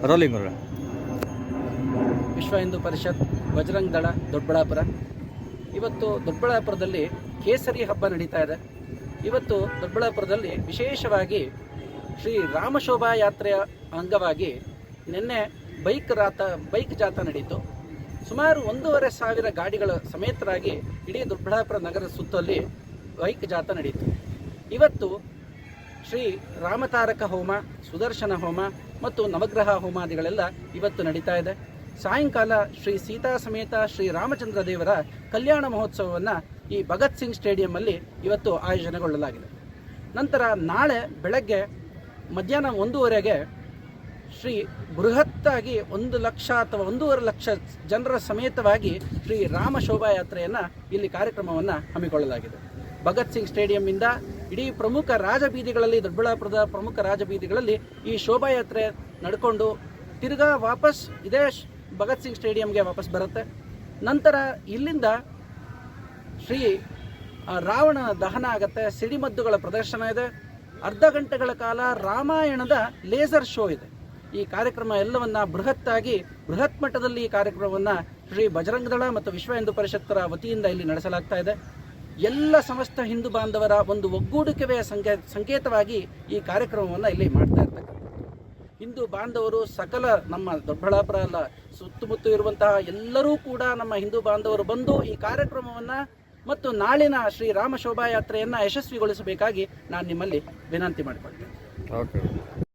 Rolling ವಿಶ್ವ ಹಿಂದೂ ಪರಿಷತ್ ಬಜರಂಗ್ ದಳ ದೊಡ್ಡಬಳ್ಳಾಪುರ. ಇವತ್ತು ದೊಡ್ಡಬಳ್ಳಾಪುರದಲ್ಲಿ ಕೇಸರಿ ಹಬ್ಬ ನಡೀತಾ ಇದೆ. ಇವತ್ತು ದೊಡ್ಡಬಳ್ಳಾಪುರದಲ್ಲಿ ವಿಶೇಷವಾಗಿ ಶ್ರೀ ರಾಮಶೋಭಾ ಯಾತ್ರೆಯ ಅಂಗವಾಗಿ ನಿನ್ನೆ ಬೈಕ್ ಜಾಥಾ ನಡೀತು. ಸುಮಾರು 1,500 ಗಾಡಿಗಳ ಸಮೇತರಾಗಿ ಇಡೀ ದೊಡ್ಡಬಳ್ಳಾಪುರ ನಗರ ಸುತ್ತಲ್ಲಿ ಬೈಕ್ ಜಾಥಾ ನಡೀತು. ಇವತ್ತು ಶ್ರೀ ರಾಮತಾರಕ ಹೋಮ, ಸುದರ್ಶನ ಹೋಮ ಮತ್ತು ನವಗ್ರಹ ಹೋಮಾದಿಗಳೆಲ್ಲ ಇವತ್ತು ನಡೀತಾ ಇದೆ. ಸಾಯಂಕಾಲ ಶ್ರೀ ಸೀತಾ ಸಮೇತ ಶ್ರೀ ರಾಮಚಂದ್ರ ದೇವರ ಕಲ್ಯಾಣ ಮಹೋತ್ಸವವನ್ನು ಈ ಭಗತ್ ಸಿಂಗ್ ಸ್ಟೇಡಿಯಂನಲ್ಲಿ ಇವತ್ತು ಆಯೋಜನೆಗೊಳ್ಳಲಾಗಿದೆ. ನಂತರ ನಾಳೆ ಬೆಳಗ್ಗೆ ಮಧ್ಯಾಹ್ನ 1:30ಗೆ ಶ್ರೀ ಬೃಹತ್ತಾಗಿ 1 ಲಕ್ಷ ಅಥವಾ 1.5 ಲಕ್ಷ ಜನರ ಸಮೇತವಾಗಿ ಶ್ರೀ ರಾಮ ಶೋಭಾಯಾತ್ರೆಯನ್ನು ಇಲ್ಲಿ ಕಾರ್ಯಕ್ರಮವನ್ನು ಹಮ್ಮಿಕೊಳ್ಳಲಾಗಿದೆ. ಭಗತ್ ಸಿಂಗ್ ಸ್ಟೇಡಿಯಂನಿಂದ ಇಡೀ ಪ್ರಮುಖ ರಾಜಬೀದಿಗಳಲ್ಲಿ, ದೊಡ್ಡಬಳ್ಳಾಪುರದ ಪ್ರಮುಖ ರಾಜಬೀದಿಗಳಲ್ಲಿ ಈ ಶೋಭಾಯಾತ್ರೆ ನಡ್ಕೊಂಡು ತಿರ್ಗಾ ವಾಪಸ್ ಇದೇ ಭಗತ್ ಸಿಂಗ್ ಸ್ಟೇಡಿಯಂಗೆ ವಾಪಸ್ ಬರುತ್ತೆ. ನಂತರ ಇಲ್ಲಿಂದ ಶ್ರೀ ರಾವಣ ದಹನ ಆಗುತ್ತೆ, ಸಿಡಿಮದ್ದುಗಳ ಪ್ರದರ್ಶನ ಇದೆ, ಅರ್ಧ ಗಂಟೆಗಳ ಕಾಲ ರಾಮಾಯಣದ ಲೇಸರ್ ಶೋ ಇದೆ. ಈ ಕಾರ್ಯಕ್ರಮ ಎಲ್ಲವನ್ನ ಬೃಹತ್ ಮಟ್ಟದಲ್ಲಿ ಈ ಕಾರ್ಯಕ್ರಮವನ್ನು ಶ್ರೀ ಬಜರಂಗ ದಳ ಮತ್ತು ವಿಶ್ವ ಹಿಂದೂ ಪರಿಷತ್ತರ ವತಿಯಿಂದ ಇಲ್ಲಿ ನಡೆಸಲಾಗ್ತಾ ಇದೆ. ಎಲ್ಲ ಸಮಸ್ತ ಹಿಂದೂ ಬಾಂಧವರ ಒಂದು ಒಗ್ಗೂಡಿಕೆಯ ಸಂಕೇತವಾಗಿ ಈ ಕಾರ್ಯಕ್ರಮವನ್ನು ಇಲ್ಲಿ ಮಾಡ್ತಾ ಇರ್ತಕ್ಕಂಥದ್ದು. ಹಿಂದೂ ಬಾಂಧವರು ಸಕಲ ನಮ್ಮ ದೊಡ್ಡಬಳ್ಳಾಪುರ ಅಲ್ಲ, ಸುತ್ತಮುತ್ತ ಇರುವಂತಹ ಎಲ್ಲರೂ ಕೂಡ ನಮ್ಮ ಹಿಂದೂ ಬಾಂಧವರು ಬಂದು ಈ ಕಾರ್ಯಕ್ರಮವನ್ನು ಮತ್ತು ನಾಳಿನ ಶ್ರೀ ರಾಮ ಶೋಭಾಯಾತ್ರೆಯನ್ನು ಯಶಸ್ವಿಗೊಳಿಸಬೇಕಾಗಿ ನಾನು ನಿಮ್ಮಲ್ಲಿ ವಿನಂತಿ ಮಾಡಿಕೊಳ್ತೇನೆ. ಓಕೆ.